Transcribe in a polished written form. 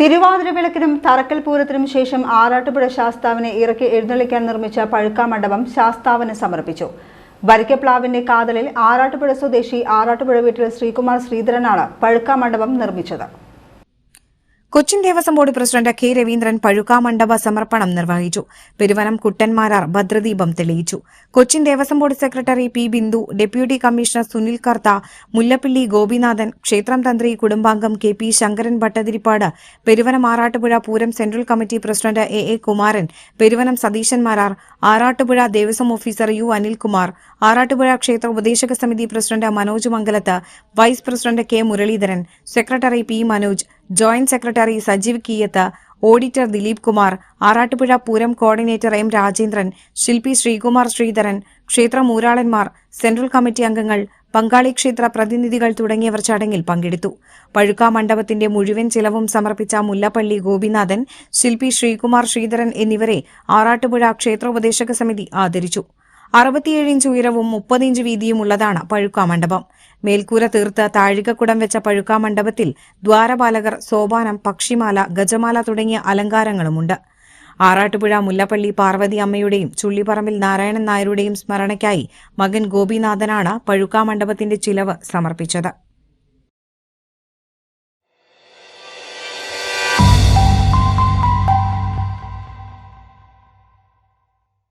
തിരുവാതിരവിളക്കിനും തറക്കൽ പൂരത്തിനും ശേഷം ആറാട്ടുപുഴ ശാസ്താവിനെ ഇറക്കി എഴുന്നള്ളിക്കാൻ നിർമ്മിച്ച പഴുക്കാമണ്ഡപം ശാസ്താവിന് സമർപ്പിച്ചു. വരിക്കപ്ലാവിന്റെ കാതലിൽ ആറാട്ടുപുഴ സ്വദേശി ആറാട്ടുപുഴ വീട്ടിൽ ശ്രീകുമാർ ശ്രീധരനാണ് പഴുക്കാമണ്ഡപം നിർമ്മിച്ചത്. Cochin Devaswom board president K Raveendran പഴുക്കാമണ്ഡപ സമർപ്പണം നിർവഹിച്ചു. പെരുവനം കുട്ടന്മാരാർ ഭദ്രദീപം തെളിയിച്ചു. Cochin Devaswom board secretary P Bindu, deputy commissioner Sunil Kartha, Mullappally Gopinathan, ക്ഷേത്രം തന്ത്രി കുടുംബാംഗം K P Sankaran Bhattathiripad, Peruvanam Arattupuzha Pooram central committee president A Kumaran, Peruvanam Satheesan Marar, Arattupuzha Devaswom officer U Anilkumar, Arattupuzha ക്ഷേത്ര ഉപദേശക സമിതി president Manoj Mangalath, vice president K Muraleedharan, secretary P Manoj, joint secretary Sajeev കീയത്ത്, auditor Dileep Kumar, Arattupuzha Pooram coordinator M Rajendran, ശില്പി ശ്രീകുമാർ ശ്രീധരൻ, ക്ഷേത്ര മൂരാളന്മാർ, സെൻട്രൽ കമ്മിറ്റി അംഗങ്ങൾ, പങ്കാളി ക്ഷേത്ര പ്രതിനിധികൾ തുടങ്ങിയവർ ചടങ്ങിൽ പങ്കെടുത്തു. പഴുക്കാമണ്ഡപത്തിന്റെ മുഴുവൻ ചിലവും സമർപ്പിച്ച മുല്ലപ്പള്ളി ഗോപിനാഥൻ, ശില്പി ശ്രീകുമാർ ശ്രീധരൻ എന്നിവരെ ആറാട്ടുപുഴ ക്ഷേത്രോപദേശക സമിതി ആദരിച്ചു. 67 ഇഞ്ച് ഉയരവും 30 ഇഞ്ച് വീതിയും ഉള്ളതാണ് പഴുക്കാമണ്ഡപം. മേൽക്കൂര തീർത്ത് താഴികക്കുടം വെച്ച പഴുക്കാമണ്ഡപത്തിൽ ദ്വാരപാലകർ, സോപാനം, പക്ഷിമാല, ഗജമാല തുടങ്ങിയ അലങ്കാരങ്ങളുമുണ്ട്. ആറാട്ടുപുഴ മുല്ലപ്പള്ളി പാർവതി അമ്മയുടെയും ചുള്ളിപ്പറമ്പിൽ നാരായണൻ നായരുടെയും സ്മരണയ്ക്കായി മകൻ ഗോപിനാഥനാണ് പഴുക്കാമണ്ഡപത്തിന്റെ ചിലവ് സമർപ്പിച്ചത്.